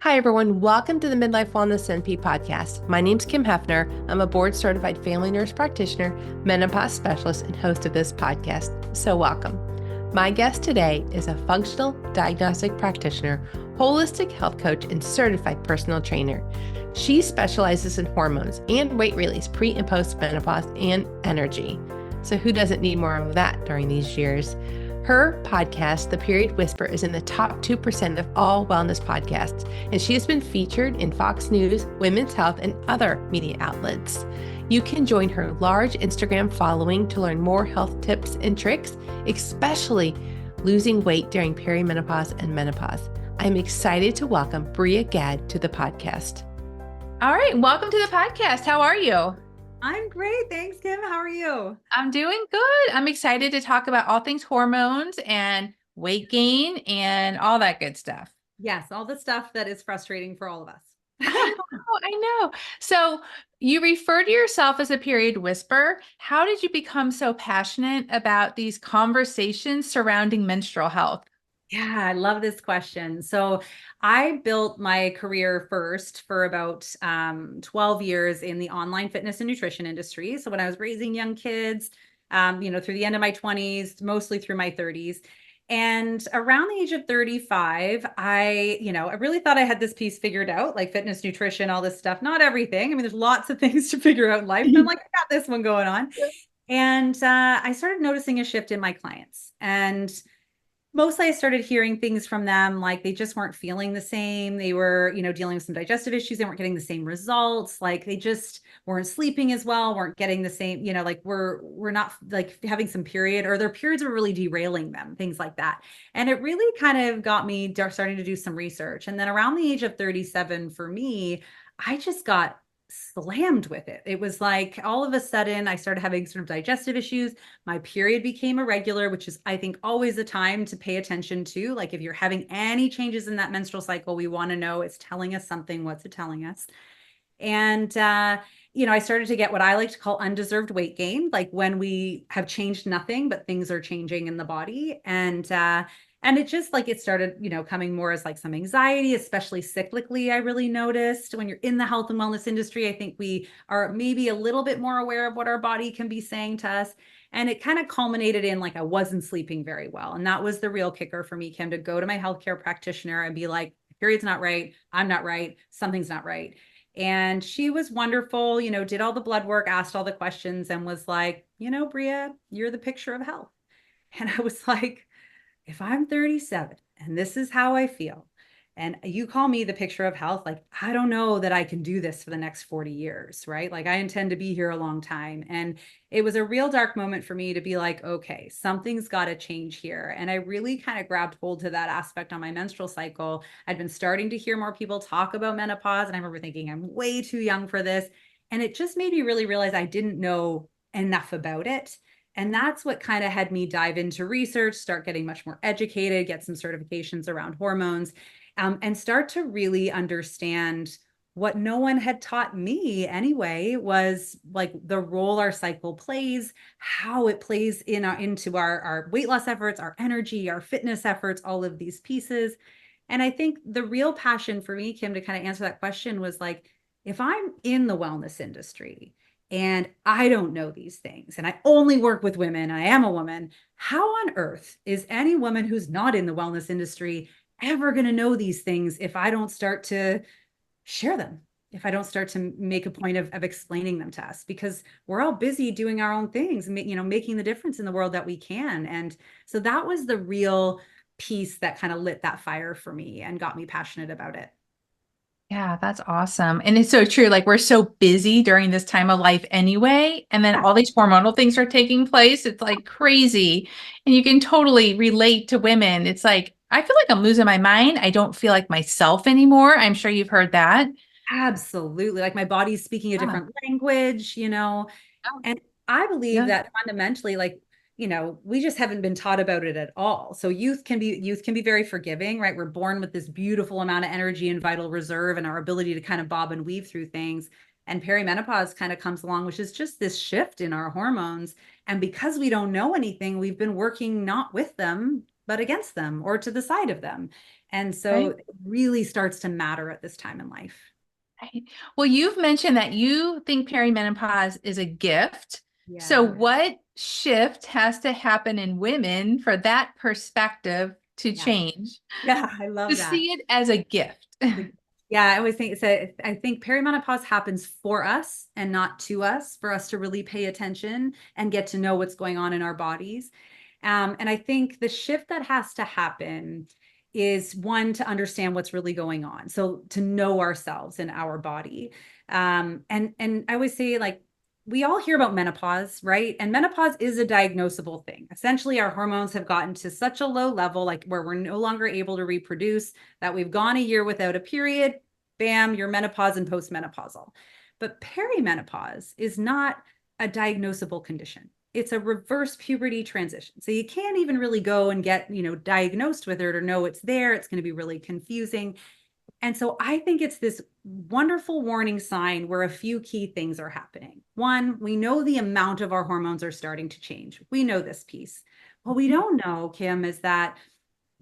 Hi, everyone. Welcome to the Midlife Wellness NP podcast. My name's Kim Hefner. I'm a board certified family nurse practitioner, menopause specialist, and host of this podcast. So, welcome. My guest today is a functional diagnostic practitioner, holistic health coach, and certified personal trainer. She specializes in hormones and weight release, pre and post menopause, and energy. So, who doesn't need more of that during these years? Her podcast, The Period Whisper, is in the top 2% of all wellness podcasts, and she has been featured in Fox News, Women's Health, and other media outlets. You can join her large Instagram following to learn more health tips and tricks, especially losing weight during perimenopause and menopause. I'm excited to welcome Bria Gadd to the podcast. All right, welcome to the podcast. How are you? I'm great. Thanks, Kim. How are you? I'm doing good. I'm excited to talk about all things hormones and weight gain and all that good stuff. Yes, all the stuff that is frustrating for all of us. I know. So you refer to yourself as a period whisperer. How did you become so passionate about these conversations surrounding menstrual health? Yeah, I love this question. So I built my career first for about 12 years in the online fitness and nutrition industry. So when I was raising young kids, through the end of my 20s, mostly through my 30s. And around the age of 35, I really thought I had this piece figured out, like fitness, nutrition, all this stuff. Not everything. I mean, there's lots of things to figure out in life, but I'm like, I got this one going on. And I started noticing a shift in my clients. And mostly I started hearing things from them like they just weren't feeling the same. They were, dealing with some digestive issues. They weren't getting the same results. Like they just weren't sleeping as well, weren't getting the same, like we're not like having some period or their periods were really derailing them, things like that. And it really kind of got me starting to do some research. And then around the age of 37 for me, I just got slammed with it. It was like all of a sudden I started having sort of digestive issues. My period became irregular, which is, I think, always a time to pay attention to. Like if you're having any changes in that menstrual cycle, we want to know it's telling us something. What's it telling us? And, I started to get what I like to call undeserved weight gain, like when we have changed nothing, but things are changing in the body. And it just like it started, coming more as like some anxiety, especially cyclically. I really noticed when you're in the health and wellness industry, I think we are maybe a little bit more aware of what our body can be saying to us. And it kind of culminated in like I wasn't sleeping very well. And that was the real kicker for me, Kim, to go to my healthcare practitioner and be like, period's not right. I'm not right. Something's not right. And she was wonderful, did all the blood work, asked all the questions, and was like, Bria, you're the picture of health. And I was like, if I'm 37 and this is how I feel, and you call me the picture of health, like, I don't know that I can do this for the next 40 years, right? Like, I intend to be here a long time. And it was a real dark moment for me to be like, okay, something's got to change here. And I really kind of grabbed hold to that aspect on my menstrual cycle. I'd been starting to hear more people talk about menopause. And I remember thinking, I'm way too young for this. And it just made me really realize I didn't know enough about it. And that's what kind of had me dive into research, start getting much more educated, get some certifications around hormones, and start to really understand what no one had taught me anyway was like the role our cycle plays, how it plays into our weight loss efforts, our energy, our fitness efforts, all of these pieces. And I think the real passion for me, Kim, to kind of answer that question was like, if I'm in the wellness industry and I don't know these things and I only work with women, I am a woman, how on earth is any woman who's not in the wellness industry ever going to know these things if I don't start to share them, if I don't start to make a point of explaining them to us? Because we're all busy doing our own things, making the difference in the world that we can. And so that was the real piece that kind of lit that fire for me and got me passionate about it. Yeah, that's awesome. And it's so true. Like we're so busy during this time of life anyway. And then Yeah. all these hormonal things are taking place. It's like crazy. And you can totally relate to women. It's like, I feel like I'm losing my mind. I don't feel like myself anymore. I'm sure you've heard that. Absolutely. Like my body's speaking a Yeah. different language, and I believe Yeah. that fundamentally, like, we just haven't been taught about it at all. So youth can be very forgiving, right? We're born with this beautiful amount of energy and vital reserve and our ability to kind of bob and weave through things. And perimenopause kind of comes along, which is just this shift in our hormones. And because we don't know anything, we've been working not with them, but against them or to the side of them. And so Right. it really starts to matter at this time in life. Right. Well, you've mentioned that you think perimenopause is a gift. So, Yeah. what shift has to happen in women for that perspective to Yeah. change, Yeah. I to love that. see it as a gift? Yeah, I always think so. I think perimenopause happens for us and not to us, for us to really pay attention and get to know what's going on in our bodies. And I think the shift that has to happen is one, to understand what's really going on. So to know ourselves and our body. And I always say, like, we all hear about menopause, right? And menopause is a diagnosable thing. Essentially, our hormones have gotten to such a low level, like where we're no longer able to reproduce, that we've gone a year without a period. Bam, you're menopause and postmenopausal. But perimenopause is not a diagnosable condition. It's a reverse puberty transition. So you can't even really go and get, diagnosed with it or know it's there. It's going to be really confusing. And so I think it's this wonderful warning sign where a few key things are happening. One, we know the amount of our hormones are starting to change. We know this piece. What we don't know, Kim, is that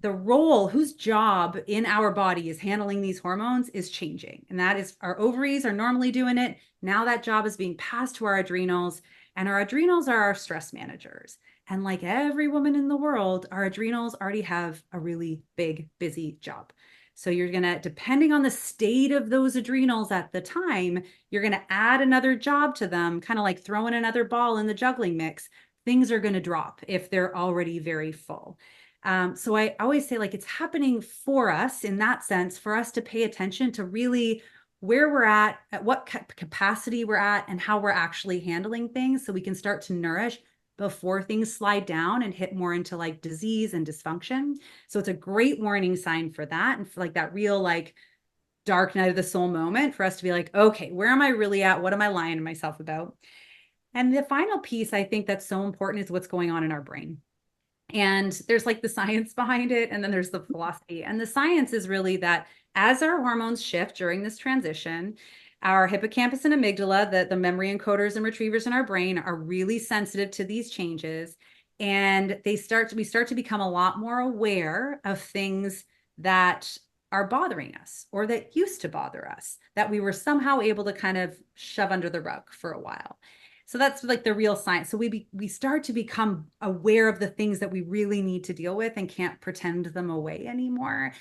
the role, whose job in our body is handling these hormones, is changing. And that is, our ovaries are normally doing it. Now that job is being passed to our adrenals, and our adrenals are our stress managers. And like every woman in the world, our adrenals already have a really big, busy job. So you're going to, depending on the state of those adrenals at the time, you're going to add another job to them, kind of like throwing another ball in the juggling mix. Things are going to drop if they're already very full. So I always say, like, it's happening for us in that sense, for us to pay attention to really where we're at what capacity we're at, and how we're actually handling things, so we can start to nourish before things slide down and hit more into like disease and dysfunction. So it's a great warning sign for that, and for like that real like dark night of the soul moment for us to be like, okay, where am I really at? What am I lying to myself about? And the final piece I think that's so important is what's going on in our brain. And there's like the science behind it, and then there's the philosophy. And the science is really that as our hormones shift during this transition, our hippocampus and amygdala, the memory encoders and retrievers in our brain, are really sensitive to these changes. And we start to become a lot more aware of things that are bothering us, or that used to bother us, that we were somehow able to kind of shove under the rug for a while. So that's like the real science. So we start to become aware of the things that we really need to deal with and can't pretend them away anymore.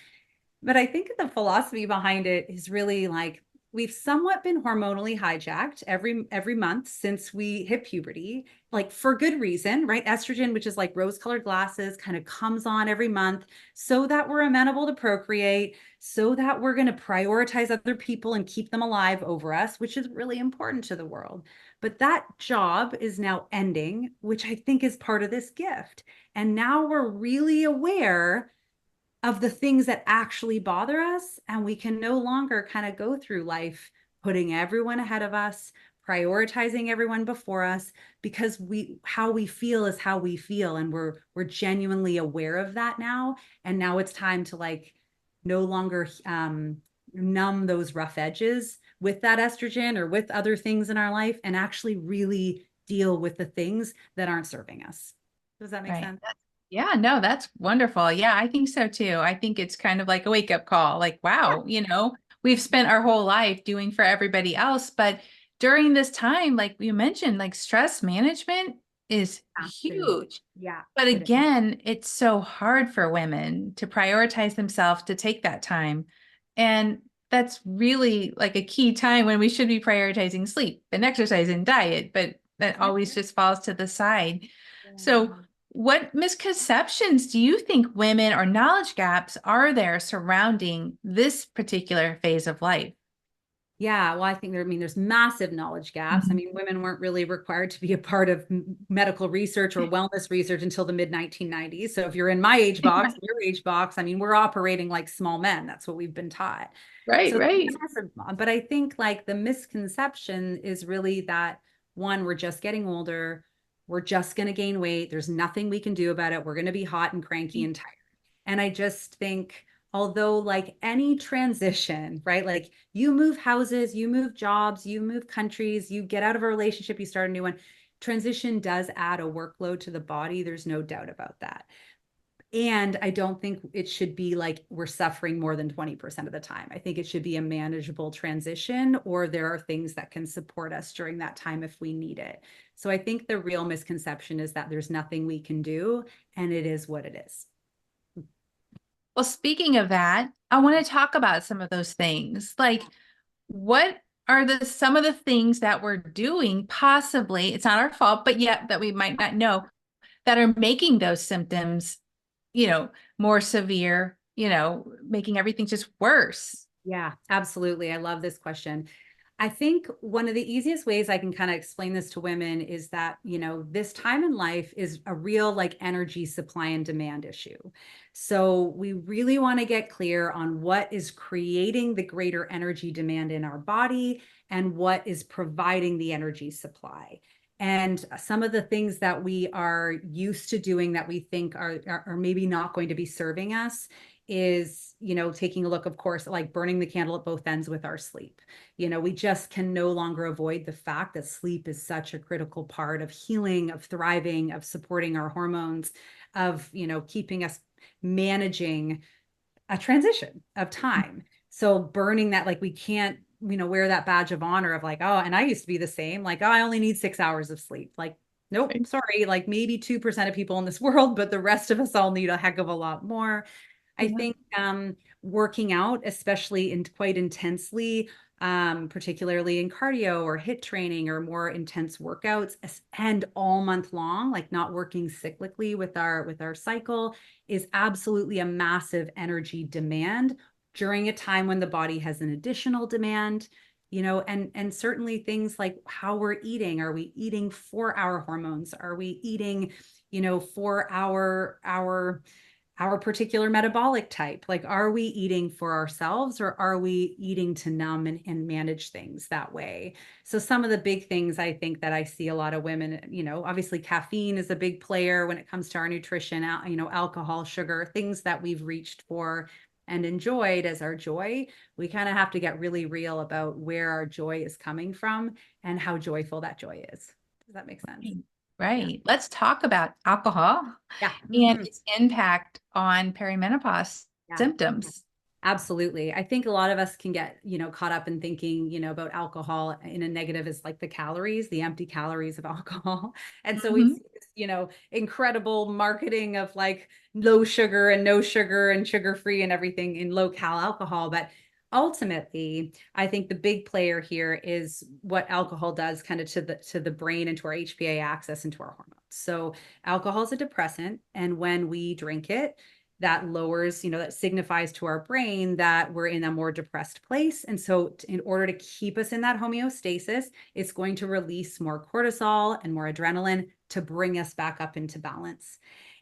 But I think the philosophy behind it is really like, we've somewhat been hormonally hijacked every month since we hit puberty, like for good reason, right? Estrogen, which is like rose-colored glasses, kind of comes on every month so that we're amenable to procreate, so that we're going to prioritize other people and keep them alive over us, which is really important to the world. But that job is now ending, which I think is part of this gift. And now we're really aware of the things that actually bother us. And we can no longer kind of go through life putting everyone ahead of us, prioritizing everyone before us, because how we feel is how we feel. And we're genuinely aware of that now. And now it's time to like no longer numb those rough edges with that estrogen or with other things in our life, and actually really deal with the things that aren't serving us. Does that make Right. sense? Yeah, no, that's wonderful. Yeah, I think so too. I think it's kind of like a wake up call. Like, Yeah, wow, we've spent our whole life doing for everybody else. But during this time, like you mentioned, like stress management is massive. huge. Yeah, But it is. again, it's so hard for women to prioritize themselves, to take that time. And that's really like a key time when we should be prioritizing sleep and exercise and diet, but that Yeah. always just falls to the side. So, Yeah. what misconceptions do you think women or knowledge gaps are there surrounding this particular phase of life? Yeah, well, there's massive knowledge gaps. I Mhm. mean, women weren't really required to be a part of medical research or wellness research until the mid 1990s. So if you're in my age box, your age box, I mean, we're operating like small men. That's what we've been taught. Right, So, right. massive, but I think like the misconception is really that, one, we're just getting older. We're just going to gain weight. There's nothing we can do about it. We're going to be hot and cranky and tired. And I just think, although like any transition, right? Like you move houses, you move jobs, you move countries, you get out of a relationship, you start a new one. Transition does add a workload to the body. There's no doubt about that. And I don't think it should be like we're suffering more than 20% of the time. I think it should be a manageable transition, or there are things that can support us during that time if we need it. So I think the real misconception is that there's nothing we can do, and it is what it is. Well, speaking of that, I want to talk about some of those things. Like, what are some of the things that we're doing, possibly, it's not our fault, but yet that we might not know, that are making those symptoms, more severe, making everything just worse? Yeah, absolutely. I love this question. I think one of the easiest ways I can kind of explain this to women is that, this time in life is a real like energy supply and demand issue. So we really want to get clear on what is creating the greater energy demand in our body and what is providing the energy supply. And some of the things that we are used to doing that we think are maybe not going to be serving us is, taking a look, of course, like burning the candle at both ends with our sleep. We just can no longer avoid the fact that sleep is such a critical part of healing, of thriving, of supporting our hormones, of, keeping us managing a transition of time. So burning that, like we can't, wear that badge of honor of like, oh, and I used to be the same, like, oh, I only need 6 hours of sleep. Like, nope, sorry, like maybe 2% of people in this world, but the rest of us all need a heck of a lot more. I think working out, especially quite intensely, particularly in cardio or HIIT training or more intense workouts, and all month long, like not working cyclically with our cycle, is absolutely a massive energy demand during a time when the body has an additional demand. And certainly things like how we're eating. Are we eating for our hormones? Are we eating, for our particular metabolic type? Like, are we eating for ourselves, or are we eating to numb and manage things that way? So some of the big things I think that I see a lot of women, obviously caffeine is a big player when it comes to our nutrition, alcohol, sugar, things that we've reached for and enjoyed as our joy. We kind of have to get really real about where our joy is coming from and how joyful that joy is. Does that make sense? Right. Yeah. Let's talk about alcohol and its impact on perimenopause symptoms. Absolutely. I think a lot of us can get, caught up in thinking, about alcohol in a negative as like the calories, the empty calories of alcohol. And so we see this, incredible marketing of like low sugar and no sugar and sugar-free and everything in low cal alcohol. But ultimately, I think the big player here is what alcohol does kind of to the brain and to our HPA axis and to our hormones. So alcohol is a depressant, and when we drink it, that lowers, that signifies to our brain that we're in a more depressed place. And so in order to keep us in that homeostasis, it's going to release more cortisol and more adrenaline to bring us back up into balance.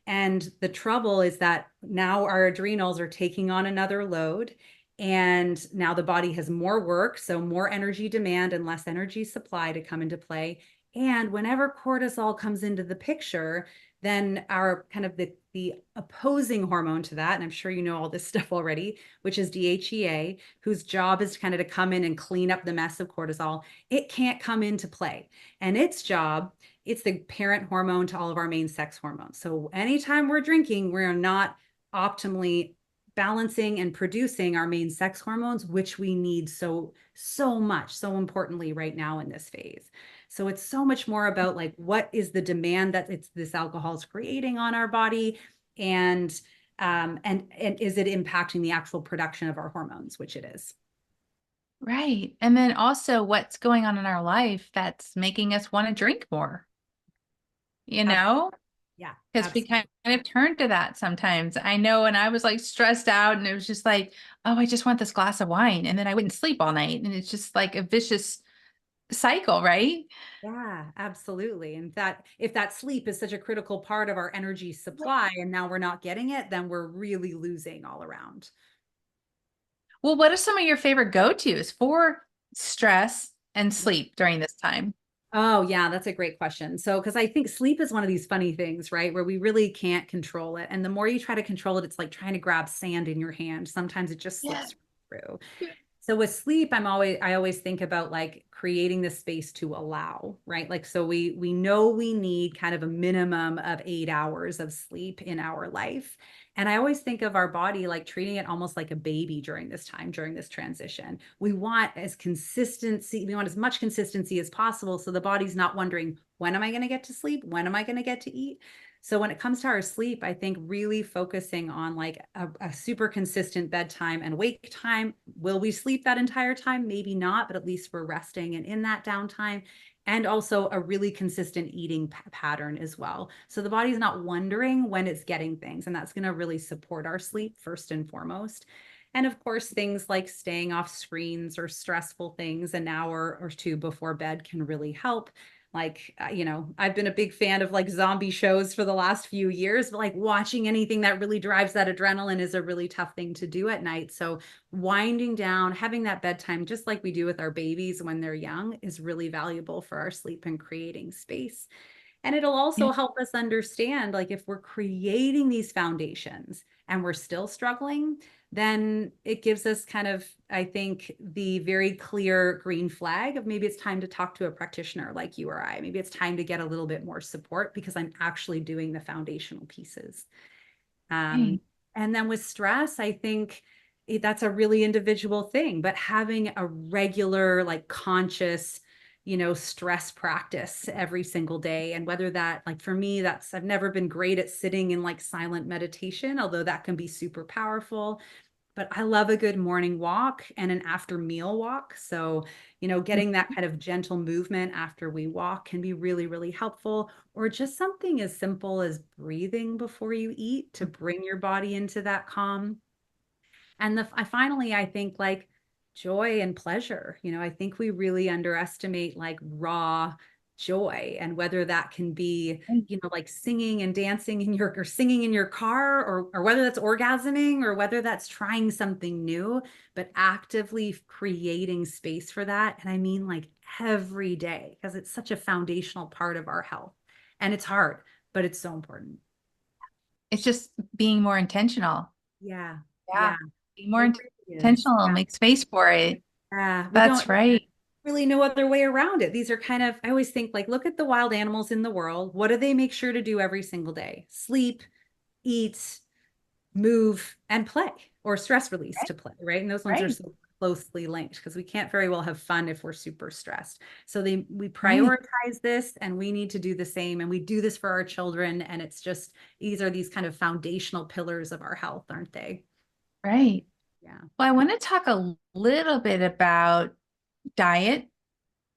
And the trouble is that now our adrenals are taking on another load. And now the body has more work, so more energy demand and less energy supply to come into play. And whenever cortisol comes into the picture, then our kind of the opposing hormone to that, and I'm sure you know all this stuff already, which is DHEA, whose job is kind of to come in and clean up the mess of cortisol, it can't come into play. And its job, it's the parent hormone to all of our main sex hormones. So anytime we're drinking, we're not optimally balancing and producing our main sex hormones, which we need so much, so importantly right now in this phase. So it's so much more about like, what is the demand that this alcohol is creating on our body, and is it impacting the actual production of our hormones, which it is. Right. And then also what's going on in our life that's making us want to drink more, Yeah. Because we kind of turn to that sometimes. I know when I was like stressed out and it was just like, oh, I just want this glass of wine. And then I wouldn't sleep all night. And it's just like a vicious cycle, right? Yeah, absolutely. And if that sleep is such a critical part of our energy supply and now we're not getting it, then we're really losing all around. Well, what are some of your favorite go-tos for stress and sleep during this time? Oh, yeah, that's a great question. So, because I think sleep is one of these funny things, right? Where we really can't control it. And the more you try to control it, it's like trying to grab sand in your hand. Sometimes it just slips through. So with sleep, I always think about like creating the space to allow, right? Like, so we know we need kind of a minimum of 8 hours of sleep in our life. And I always think of our body like treating it almost like a baby during this time, during this transition. We want we want as much consistency as possible. So the body's not wondering, when am I going to get to sleep? When am I going to get to eat? So when it comes to our sleep, I think really focusing on like a super consistent bedtime and wake time. Will we sleep that entire time? Maybe not, but at least we're resting and in that downtime. And also a really consistent eating pattern as well. So the body's not wondering when it's getting things, and that's going to really support our sleep first and foremost. And of course, things like staying off screens or stressful things an hour or two before bed can really help. Like, I've been a big fan of like zombie shows for the last few years, but like watching anything that really drives that adrenaline is a really tough thing to do at night. So winding down, having that bedtime, just like we do with our babies when they're young, is really valuable for our sleep and creating space. And it'll also help us understand, like, if we're creating these foundations and we're still struggling, then it gives us kind of, I think, the very clear green flag of maybe it's time to talk to a practitioner like you or I. Maybe it's time to get a little bit more support because I'm actually doing the foundational pieces. Right. And then with stress, I think that's a really individual thing, but having a regular, like conscious, stress practice every single day. And whether that, like for me, I've never been great at sitting in like silent meditation, although that can be super powerful. But I love a good morning walk and an after meal walk. So, getting that kind of gentle movement after we walk can be really, really helpful. Or just something as simple as breathing before you eat to bring your body into that calm. And I think like joy and pleasure, I think we really underestimate like raw joy, and whether that can be, like singing and dancing or singing in your car, or whether that's orgasming, or whether that's trying something new, but actively creating space for that. And I mean like every day, because it's such a foundational part of our health, and it's hard, but it's so important. It's just being more intentional. Yeah. Yeah. Yeah. Be more It really is. intentional and make space for it. Yeah, we don't That's right. really no other way around it. These are kind of, I always think like, look at the wild animals in the world. What do they make sure to do every single day? Sleep, eat, move, and play, or stress release to play, right? And those ones are Right. so closely linked because we can't very well have fun if we're super stressed. So we Right. prioritize this, and we need to do the same. And we do this for our children. And it's just, these are these kind of foundational pillars of our health, aren't they? Right. Yeah. Well, I want to talk a little bit about diet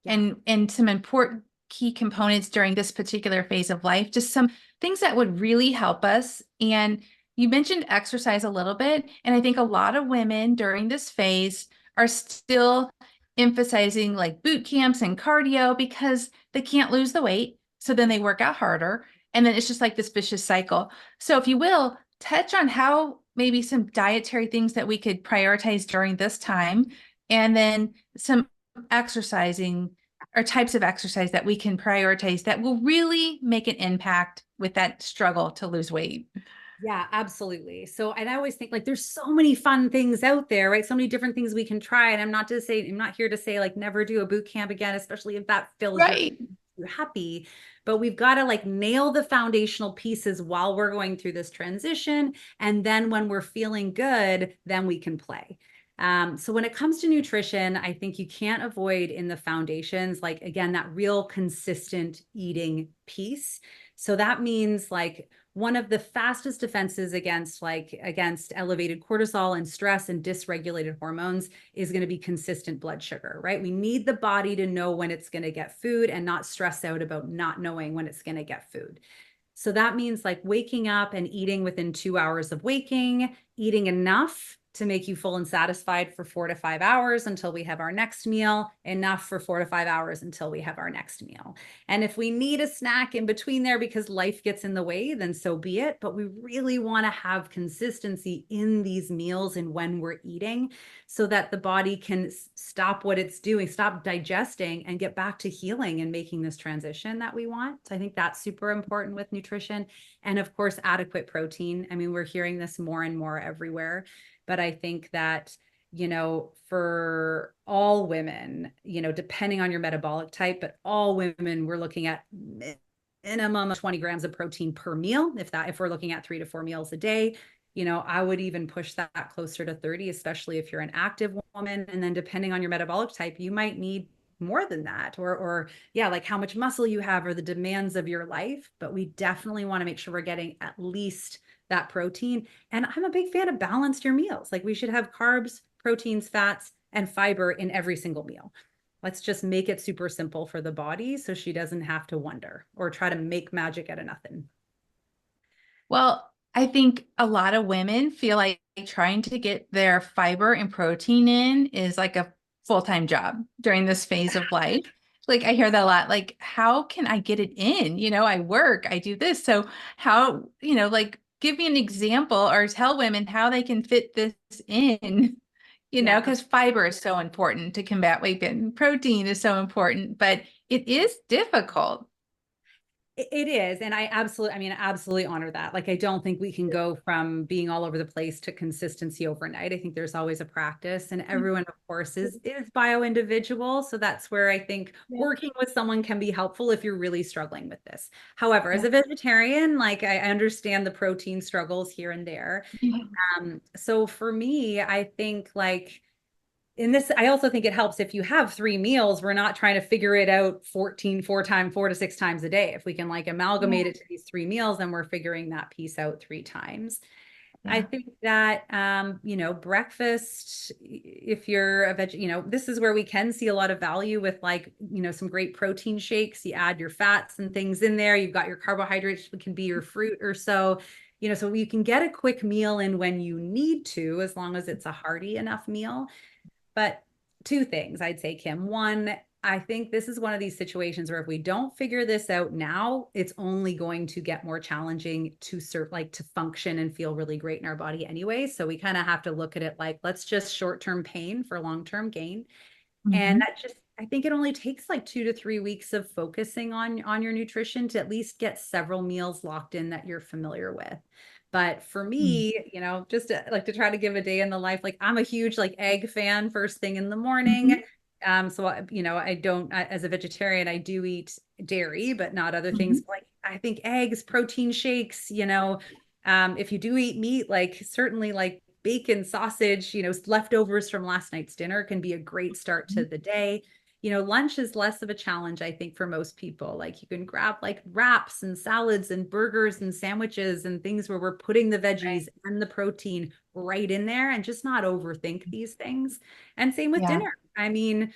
Yeah. and some important key components during this particular phase of life, just some things that would really help us. And you mentioned exercise a little bit, and I think a lot of women during this phase are still emphasizing like boot camps and cardio because they can't lose the weight. So then they work out harder, and then it's just like this vicious cycle. So if you will, touch on how maybe some dietary things that we could prioritize during this time, and then some exercising or types of exercise that we can prioritize that will really make an impact with that struggle to lose weight. Yeah, absolutely. So, and I always think like there's so many fun things out there, right? So many different things we can try. And I'm not here to say like never do a boot camp again, especially if that fills your Right. you're happy. But we've got to like nail the foundational pieces while we're going through this transition. And then when we're feeling good, then we can play. So when it comes to nutrition, I think you can't avoid in the foundations, like again, that real consistent eating piece. So that means like one of the fastest defenses against elevated cortisol and stress and dysregulated hormones is going to be consistent blood sugar, right? We need the body to know when it's going to get food and not stress out about not knowing when it's going to get food. So that means like waking up and eating within 2 hours of waking, eating enough to make you full and satisfied for 4 to 5 hours until we have our next meal, enough for 4 to 5 hours until we have our next meal. And if we need a snack in between there because life gets in the way, then so be it. But we really want to have consistency in these meals and when we're eating so that the body can stop what it's doing, stop digesting, and get back to healing and making this transition that we want. So I think that's super important with nutrition. And of course, adequate protein. I mean, we're hearing this more and more everywhere. But I think that for all women, depending on your metabolic type, but all women, we're looking at minimum of 20 grams of protein per meal. If we're looking at 3 to 4 meals a day, I would even push that closer to 30, especially if you're an active woman. And then depending on your metabolic type, you might need more than that, or yeah, like how much muscle you have or the demands of your life. But we definitely want to make sure we're getting at least that protein. And I'm a big fan of balanced your meals. Like we should have carbs, proteins, fats, and fiber in every single meal. Let's just make it super simple for the body so she doesn't have to wonder or try to make magic out of nothing. Well, I think a lot of women feel like trying to get their fiber and protein in is like a full-time job during this phase of life. Like I hear that a lot, like, how can I get it in? I work, I do this. So how, like give me an example or tell women how they can fit this in, Yeah. because fiber is so important to combat weight gain. Protein is so important, but it is difficult. It is. And I absolutely honor that. Like, I don't think we can go from being all over the place to consistency overnight. I think there's always a practice, and everyone, of course, is bio individual. So that's where I think working with someone can be helpful if you're really struggling with this. However, as a vegetarian, like I understand the protein struggles here and there. So for me, I think like, in this, I also think it helps if you have 3 meals, we're not trying to figure it out 4 to 6 times a day. If we can like amalgamate it to these 3 meals, then we're figuring that piece out 3 times. I think that, breakfast, if you're a this is where we can see a lot of value with like, some great protein shakes. You add your fats and things in there. You've got your carbohydrates, which can be your fruit or so, so you can get a quick meal in when you need to, as long as it's a hearty enough meal. But 2 things I'd say, Kim. One, I think this is one of these situations where if we don't figure this out now, it's only going to get more challenging to to function and feel really great in our body anyway. So we kind of have to look at it like, let's just short-term pain for long-term gain. And that just, I think it only takes like 2 to 3 weeks of focusing on your nutrition to at least get several meals locked in that you're familiar with. But for me, just to try to give a day in the life, like I'm a huge like egg fan first thing in the morning. So, I don't, as a vegetarian, I do eat dairy, but not other things. Like I think eggs, protein shakes, if you do eat meat, like certainly like bacon, sausage, leftovers from last night's dinner can be a great start to the day. Lunch is less of a challenge, I think, for most people. Like you can grab like wraps and salads and burgers and sandwiches and things where we're putting the veggies and the protein right in there and just not overthink these things. And same with dinner. I mean,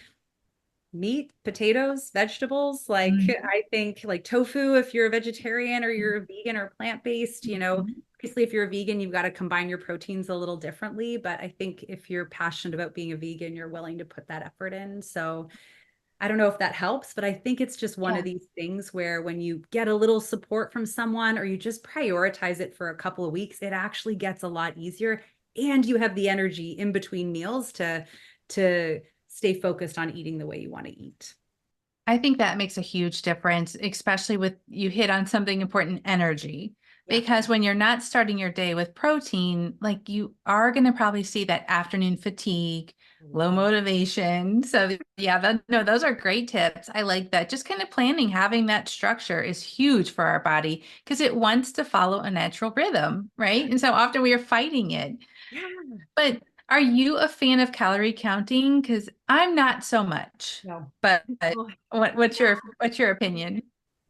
meat, potatoes, vegetables. Like I think like tofu, if you're a vegetarian or you're a vegan or plant-based, obviously if you're a vegan, you've got to combine your proteins a little differently. But I think if you're passionate about being a vegan, you're willing to put that effort in. So I don't know if that helps, but I think it's just one of these things where when you get a little support from someone or you just prioritize it for a couple of weeks, it actually gets a lot easier. And you have the energy in between meals to stay focused on eating the way you want to eat. I think that makes a huge difference, especially with you hit on something important, energy. Because when you're not starting your day with protein, like you are going to probably see that afternoon fatigue, low motivation. So those are great tips. I like that. Just kind of planning, having that structure is huge for our body because it wants to follow a natural rhythm, right? And so often we are fighting it. But are you a fan of calorie counting? Because I'm not so much. No. But what's your opinion?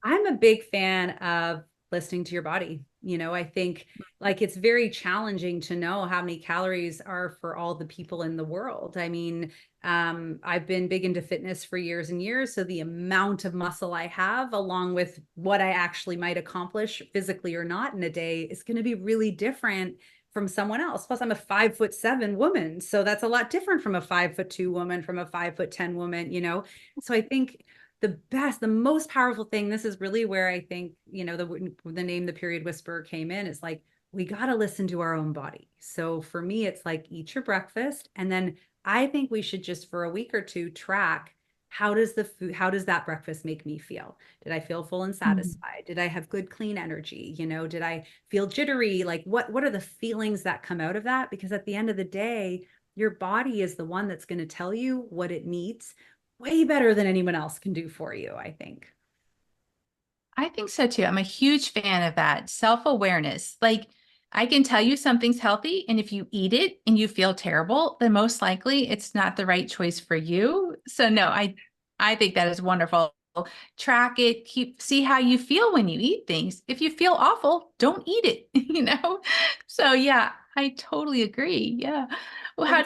I'm a big fan of listening to your body. I think like it's very challenging to know how many calories are for all the people in the world. I mean, I've been big into fitness for years and years. So the amount of muscle I have, along with what I actually might accomplish physically or not in a day, is going to be really different from someone else. Plus, I'm a 5'7" woman. So that's a lot different from a 5'2" woman, from a 5'10" woman, So I think the most powerful thing, this is really where I think, the name The Period Whisperer came in, is like, we got to listen to our own body. So for me, it's like, eat your breakfast. And then I think we should just for a week or two track, how does that breakfast make me feel? Did I feel full and satisfied? Did I have good, clean energy? Did I feel jittery? Like what are the feelings that come out of that? Because at the end of the day, your body is the one that's going to tell you what it needs way better than anyone else can do for you, I think. I think so too. I'm a huge fan of that self-awareness. Like I can tell you something's healthy, and if you eat it and you feel terrible, then most likely it's not the right choice for you. So no, I think that is wonderful. Track it, see how you feel when you eat things. If you feel awful, don't eat it, So yeah, I totally agree. Yeah. Well, Well, how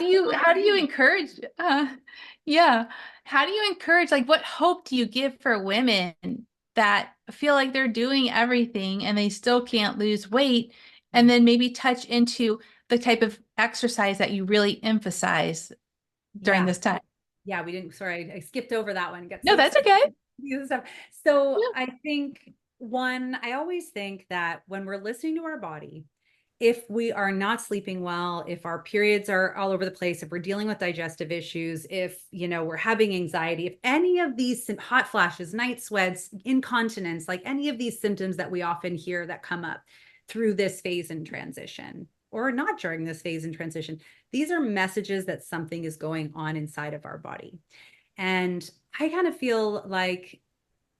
do you encourage yeah, how do you encourage, like what hope do you give for women that feel like they're doing everything and they still can't lose weight, and then maybe touch into the type of exercise that you really emphasize during yeah. this time? Yeah, we didn't, sorry, I skipped over that one. Get No, so that's excited. okay. So Yeah. I think I always think that when we're listening to our body, if we are not sleeping well, if our periods are all over the place, if we're dealing with digestive issues, if, we're having anxiety, if any of these hot flashes, night sweats, incontinence, like any of these symptoms that we often hear that come up through this phase in transition, or not during this phase in transition, these are messages that something is going on inside of our body. And I kind of feel like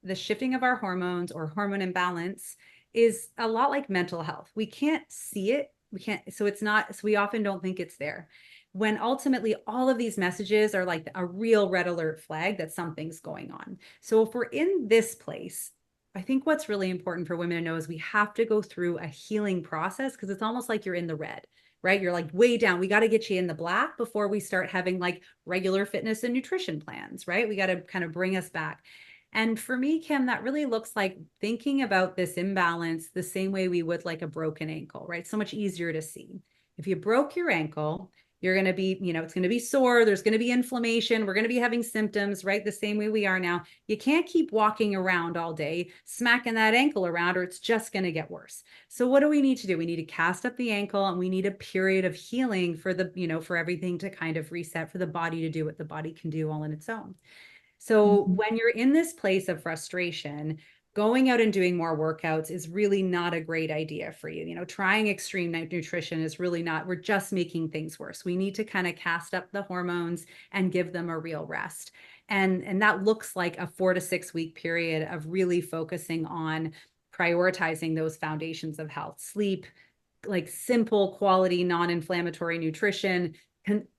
the shifting of our hormones or hormone imbalance is a lot like mental health. We can't see it. We can't, so it's not, so we often don't think it's there. When ultimately all of these messages are like a real red alert flag that something's going on. So if we're in this place, I think what's really important for women to know is we have to go through a healing process, because it's almost like you're in the red, right? You're like way down. We got to get you in the black before we start having like regular fitness and nutrition plans, right? We got to kind of bring us back. And for me, Kim, that really looks like thinking about this imbalance the same way we would like a broken ankle, right? So much easier to see. If you broke your ankle, you're going to be, it's going to be sore. There's going to be inflammation. We're going to be having symptoms, right? The same way we are now. You can't keep walking around all day, smacking that ankle around, or it's just going to get worse. So what do we need to do? We need to cast up the ankle, and we need a period of healing for for everything to kind of reset, for the body to do what the body can do all on its own. So when you're in this place of frustration, going out and doing more workouts is really not a great idea for you. Trying extreme nutrition is really not, we're just making things worse. We need to kind of cast up the hormones and give them a real rest. And that looks like a 4 to 6 week period of really focusing on prioritizing those foundations of health: sleep, like simple quality non-inflammatory nutrition,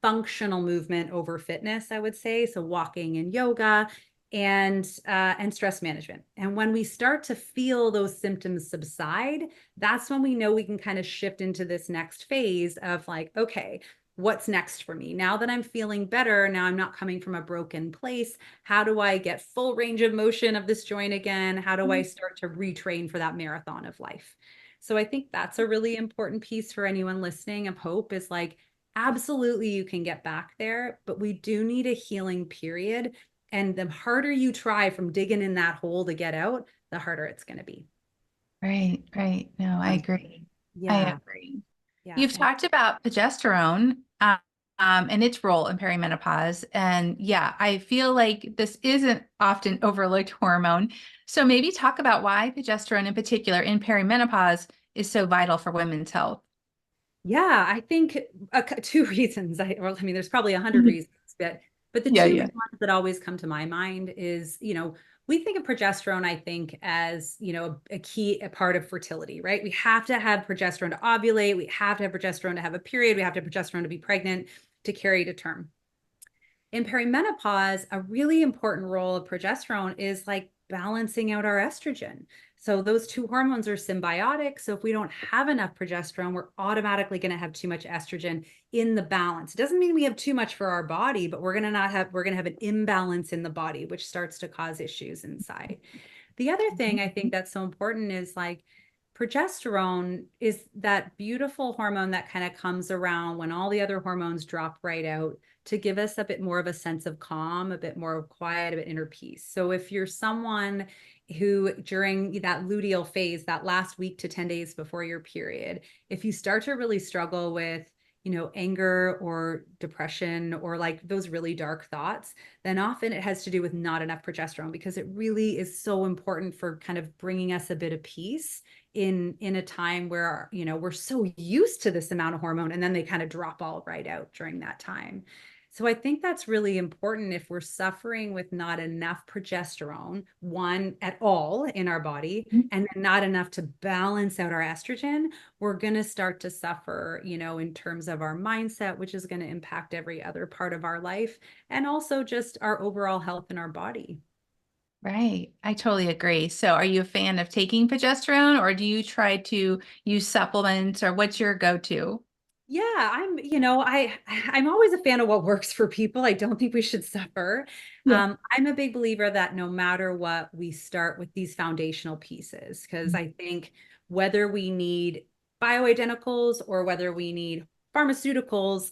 functional movement over fitness, I would say. So walking and yoga, and stress management. And when we start to feel those symptoms subside, that's when we know we can kind of shift into this next phase of like, okay, what's next for me? Now that I'm feeling better, now I'm not coming from a broken place. How do I get full range of motion of this joint again? How do I start to retrain for that marathon of life? So I think that's a really important piece for anyone listening of hope, is like, absolutely, you can get back there, but we do need a healing period. And the harder you try from digging in that hole to get out, the harder it's going to be. Right, right. No, I agree. I Yeah. agree. Yeah. You've talked about progesterone, and its role in perimenopause. And yeah, I feel like this isn't often overlooked hormone. So maybe talk about why progesterone in particular in perimenopause is so vital for women's health. Yeah, I think two reasons. I mean, there's probably 100 reasons, but the Yeah, two yeah. big ones that always come to my mind is, we think of progesterone, I think, as, a key part of fertility, right? We have to have progesterone to ovulate. We have to have progesterone to have a period. We have to have progesterone to be pregnant, to carry to term. In perimenopause, a really important role of progesterone is like balancing out our estrogen. So those two hormones are symbiotic. So if we don't have enough progesterone, we're automatically going to have too much estrogen in the balance. It doesn't mean we have too much for our body, but we're going to have an imbalance in the body, which starts to cause issues inside. The other thing I think that's so important is like, progesterone is that beautiful hormone that kind of comes around when all the other hormones drop right out, to give us a bit more of a sense of calm, a bit more of quiet, a bit inner peace. So if you're someone who during that luteal phase, that last week to 10 days before your period, if you start to really struggle with anger or depression or like those really dark thoughts, then often it has to do with not enough progesterone, because it really is so important for kind of bringing us a bit of peace in a time where, we're so used to this amount of hormone, and then they kind of drop all right out during that time. So I think that's really important if we're suffering with not enough progesterone, one at all in our body, and then not enough to balance out our estrogen, we're going to start to suffer, in terms of our mindset, which is going to impact every other part of our life, and also just our overall health in our body. Right. I totally agree. So are you a fan of taking progesterone, or do you try to use supplements, or what's your go-to? Yeah, I'm always a fan of what works for people. I don't think we should suffer. Yeah. I'm a big believer that no matter what, we start with these foundational pieces, because I think whether we need bioidenticals or whether we need pharmaceuticals,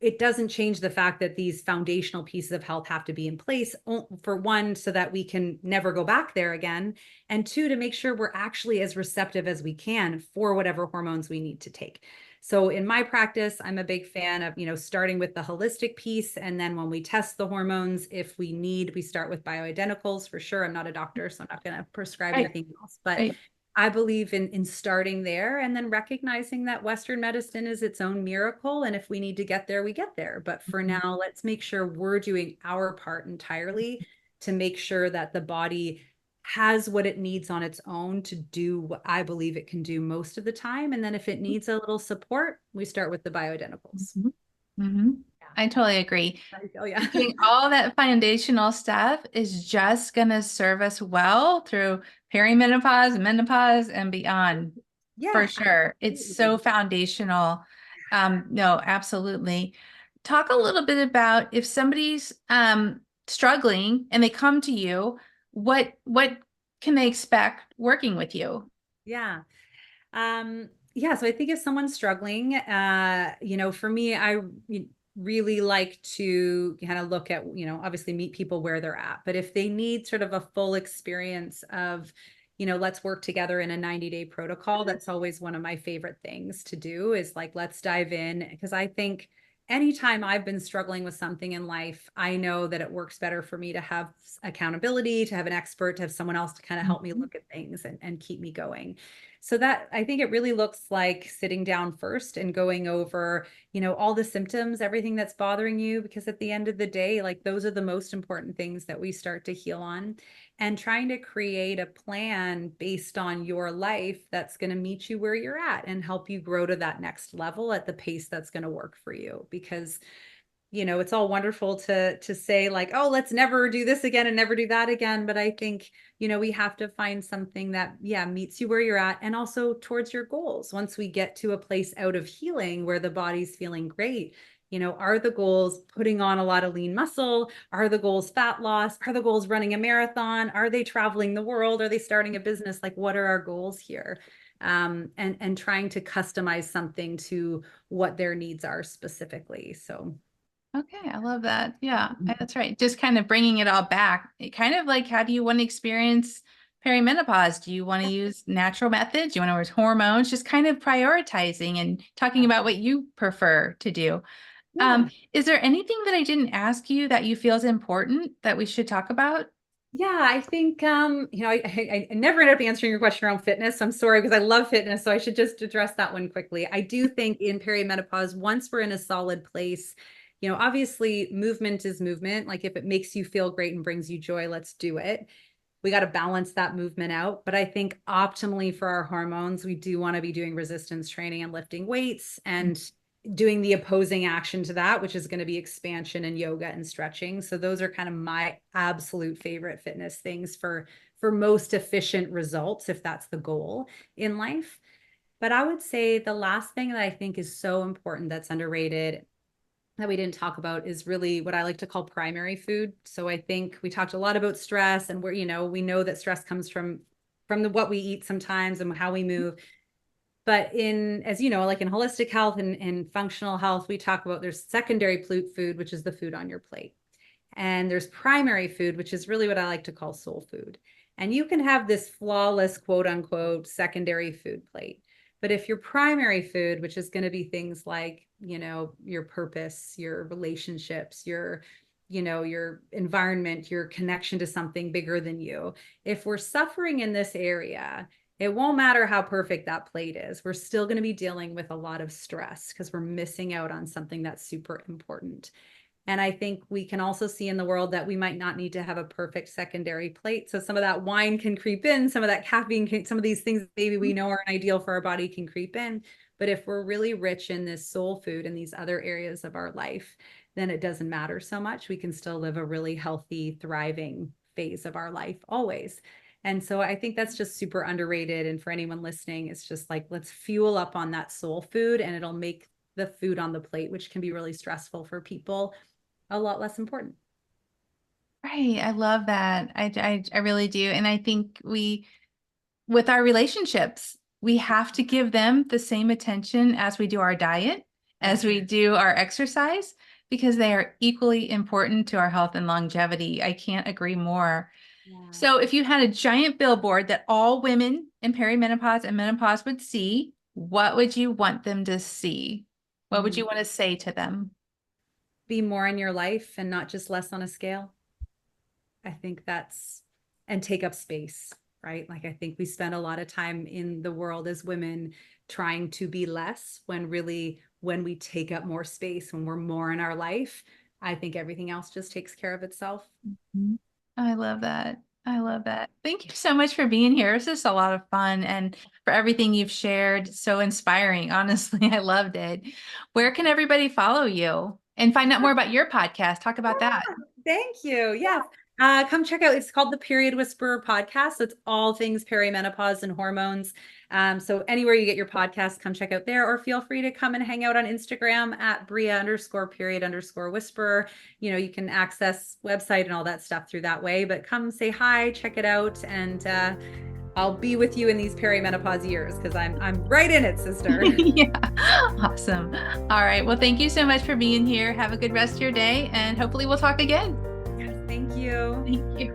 it doesn't change the fact that these foundational pieces of health have to be in place, for one, so that we can never go back there again, and two, to make sure we're actually as receptive as we can for whatever hormones we need to take. So in my practice, I'm a big fan of, starting with the holistic piece. And then when we test the hormones, if we need, we start with bioidenticals for sure. I'm not a doctor, so I'm not going to prescribe Right. anything else, but Right. I believe in starting there, and then recognizing that Western medicine is its own miracle. And if we need to get there, we get there. But for now, let's make sure we're doing our part entirely to make sure that the body has what it needs on its own to do what I believe it can do most of the time. And then if it needs a little support, we start with the bioidenticals. Mhm. Mhm. I totally agree. Oh, yeah. Doing all that foundational stuff is just going to serve us well through perimenopause, menopause, and beyond. For Yeah. sure. It's so foundational. No, absolutely. Talk a little bit about if somebody's struggling and they come to you, what can they expect working with you? Yeah. Yeah, so I think if someone's struggling, for me, I really like to kind of look at, obviously meet people where they're at. But if they need sort of a full experience of, let's work together in a 90-day protocol, that's always one of my favorite things to do, is like, let's dive in. Because I think anytime I've been struggling with something in life, I know that it works better for me to have accountability, to have an expert, to have someone else to kind of help me look at things and keep me going. So that, I think it really looks like sitting down first and going over, all the symptoms, everything that's bothering you, because at the end of the day, like, those are the most important things that we start to heal on, and trying to create a plan based on your life that's going to meet you where you're at and help you grow to that next level at the pace that's going to work for you. Because it's all wonderful to say like, oh, let's never do this again and never do that again. But I think, we have to find something that, yeah, meets you where you're at, and also towards your goals. Once we get to a place out of healing where the body's feeling great, are the goals putting on a lot of lean muscle? Are the goals fat loss? Are the goals running a marathon? Are they traveling the world? Are they starting a business? Like, what are our goals here? And trying to customize something to what their needs are specifically. So Okay, I love that. Yeah, that's right. Just kind of bringing it all back. Kind of like, how do you want to experience perimenopause? Do you want to use natural methods? Do you want to use hormones? Just kind of prioritizing and talking about what you prefer to do. yeah. Is there anything that I didn't ask you that you feel is important that we should talk about? Yeah, I think I never ended up answering your question around fitness. I'm sorry, because I love fitness, so I should just address that one quickly. I do think in perimenopause, once we're in a solid place, obviously movement is movement. Like, if it makes you feel great and brings you joy, let's do it. We got to balance that movement out. But I think optimally for our hormones, we do want to be doing resistance training and lifting weights, and doing the opposing action to that, which is going to be expansion and yoga and stretching. So those are kind of my absolute favorite fitness things for most efficient results, if that's the goal in life. But I would say the last thing that I think is so important, that's underrated, that we didn't talk about, is really what I like to call primary food. So I think we talked a lot about stress, and we know that stress comes from what we eat sometimes and how we move. But as you know, like in holistic health and functional health, we talk about there's secondary food, which is the food on your plate. And there's primary food, which is really what I like to call soul food. And you can have this flawless, quote unquote, secondary food plate. But if your primary food, which is going to be things like, your purpose, your relationships, your environment, your connection to something bigger than you, if we're suffering in this area, it won't matter how perfect that plate is. We're still going to be dealing with a lot of stress because we're missing out on something that's super important. And I think we can also see in the world that we might not need to have a perfect secondary plate. So some of that wine can creep in, some of that caffeine, some of these things maybe we know are ideal for our body can creep in. But if we're really rich in this soul food and these other areas of our life, then it doesn't matter so much. We can still live a really healthy, thriving phase of our life always. And so I think that's just super underrated. And for anyone listening, it's just like, let's fuel up on that soul food and it'll make the food on the plate, which can be really stressful for people, a lot less important. Right. I love that. I really do. And I think with our relationships, we have to give them the same attention as we do our diet, as we do our exercise, because they are equally important to our health and longevity. I can't agree more. Yeah. So if you had a giant billboard that all women in perimenopause and menopause would see, what would you want them to see? What would you want to say to them? Be more in your life and not just less on a scale. I think and take up space, right? Like I think we spend a lot of time in the world as women trying to be less when really when we take up more space, when we're more in our life, I think everything else just takes care of itself. I love that. I love that. Thank you so much for being here. This is a lot of fun and for everything you've shared. So inspiring. Honestly, I loved it. Where can everybody follow you and find out more about your podcast? Talk about that. Thank you. Yeah. Come check out. It's called the Period Whisperer podcast. It's all things perimenopause and hormones. So anywhere you get your podcast, come check out there, or feel free to come and hang out on Instagram at Bria_period_whisperer. You know, you can access website and all that stuff through that way, but come say hi, check it out. And, I'll be with you in these perimenopause years because I'm right in it, sister. Yeah. Awesome. All right. Well, thank you so much for being here. Have a good rest of your day and hopefully we'll talk again. Yes, thank you. Thank you.